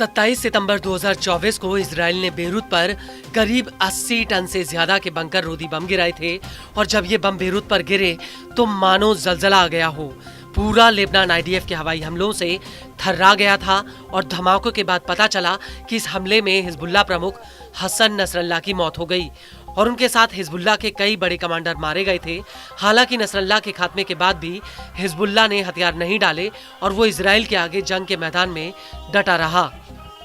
सत्ताईस सितंबर 2024 को इजराइल ने बेरूत पर करीब 80 टन से ज्यादा के बंकर रोधी बम गिराए थे और जब ये बम बेरूत पर गिरे तो मानो जलजला आ गया हो। पूरा लेबनान आईडीएफ के हवाई हमलों से थर्रा गया था और धमाकों के बाद पता चला कि इस हमले में हिजबुल्लाह प्रमुख हसन नसरल्लाह की मौत हो गई और उनके साथ हिजबुल्लाह के कई बड़े कमांडर मारे गए थे। हालांकि नसरल्लाह के खात्मे के बाद भी हिजबुल्लाह ने हथियार नहीं डाले और वो इजराइल के आगे जंग के मैदान में डटा रहा,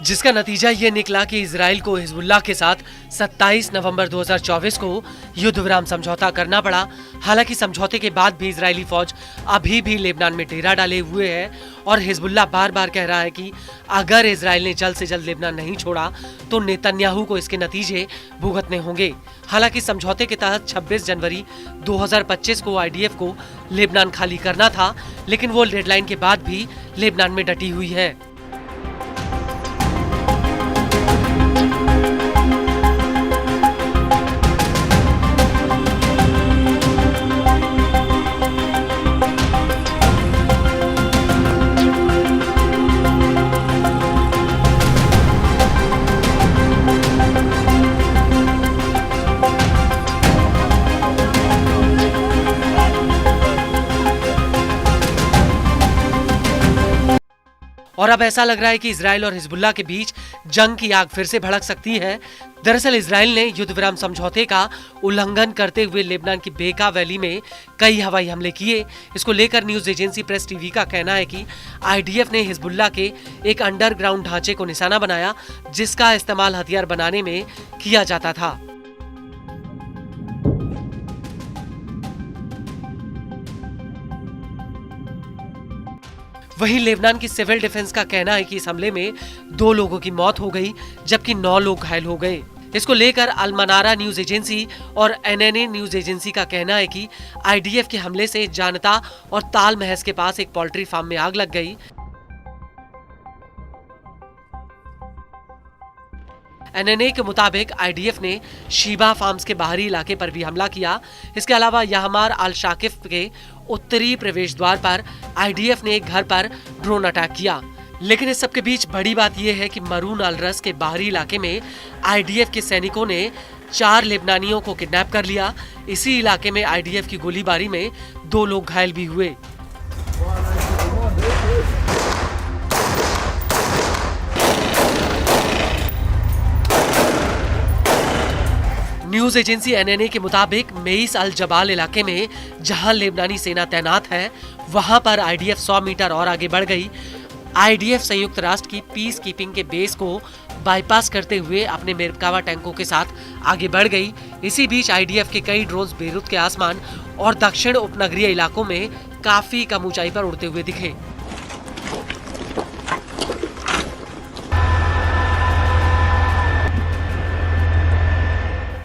जिसका नतीजा ये निकला कि इजराइल को हिजबुल्लाह के साथ 27 नवंबर 2024 को युद्ध विराम समझौता करना पड़ा। हालांकि समझौते के बाद भी इजरायली फौज अभी भी लेबनान में डेरा डाले हुए है और हिजबुल्लाह बार बार कह रहा है कि अगर इजराइल ने जल्द से जल्द लेबनान नहीं छोड़ा तो नेतन्याहू को इसके नतीजे भुगतने होंगे। हालांकि समझौते के तहत 26 जनवरी 2025 को आईडीएफ को लेबनान खाली करना था, लेकिन वो डेडलाइन के बाद भी लेबनान में डटी हुई है। और अब ऐसा लग रहा है कि इजराइल और हिजबुल्लाह के बीच जंग की आग फिर से भड़क सकती है। दरअसल इजराइल ने युद्ध विराम समझौते का उल्लंघन करते हुए लेबनान की बेका वैली में कई हवाई हमले किए। इसको लेकर न्यूज एजेंसी प्रेस टीवी का कहना है कि आईडीएफ ने हिजबुल्लाह के एक अंडरग्राउंड ढांचे को निशाना बनाया जिसका इस्तेमाल हथियार बनाने में किया जाता था। वहीं लेबनान की सिविल डिफेंस का कहना है कि इस हमले में 2 लोगों की मौत हो गई जबकि 9 लोग घायल हो गए। इसको लेकर अल मनारा न्यूज एजेंसी और एनएनए न्यूज एजेंसी का कहना है कि आईडीएफ के हमले से जानता और ताल महज के पास एक पोल्ट्री फार्म में आग लग गई। एनएनए के मुताबिक आईडीएफ ने शीबा फार्म्स के बाहरी इलाके पर भी हमला किया। इसके अलावा याहमार अल शाकिफ के उत्तरी प्रवेश द्वार पर आईडीएफ ने एक घर पर ड्रोन अटैक किया। लेकिन इस सब के बीच बड़ी बात यह है कि मरून अल रस के बाहरी इलाके में आईडीएफ के सैनिकों ने 4 लेबनानियों को किडनैप कर लिया। इसी इलाके में आईडीएफ की गोलीबारी में 2 लोग घायल भी हुए। न्यूज एजेंसी एनएनए के मुताबिक मेइस अल जबाल इलाके में जहां लेबनानी सेना तैनात है वहां पर आईडीएफ 100 मीटर और आगे बढ़ गई। आईडीएफ संयुक्त राष्ट्र की पीस कीपिंग के बेस को बाईपास करते हुए अपने मेरकावा टैंकों के साथ आगे बढ़ गई। इसी बीच आईडीएफ के कई ड्रोन्स बेरूत के आसमान और दक्षिण उपनगरीय इलाकों में काफी कम ऊंचाई पर उड़ते हुए दिखे।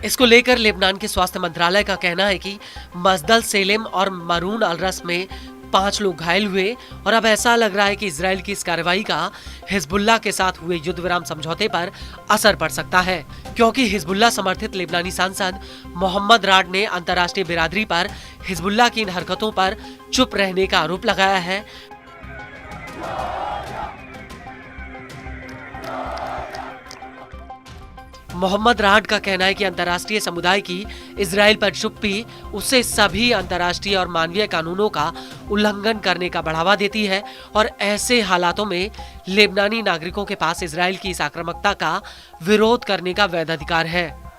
इसको लेकर लेबनान के स्वास्थ्य मंत्रालय का कहना है कि मजदल सेलेम और मरून अल रस में 5 लोग घायल हुए और अब ऐसा लग रहा है कि इजराइल की इस कार्रवाई का हिजबुल्लाह के साथ हुए युद्ध विराम समझौते पर असर पड़ सकता है, क्योंकि हिजबुल्लाह समर्थित लेबनानी सांसद मोहम्मद राड ने अंतर्राष्ट्रीय बिरादरी पर हिजबुल्लाह की इन हरकतों पर चुप रहने का आरोप लगाया है। मोहम्मद राड का कहना है कि अंतर्राष्ट्रीय समुदाय की इजराइल पर चुप्पी उसे सभी अंतर्राष्ट्रीय और मानवीय कानूनों का उल्लंघन करने का बढ़ावा देती है और ऐसे हालातों में लेबनानी नागरिकों के पास इजराइल की इस आक्रामकता का विरोध करने का वैध अधिकार है।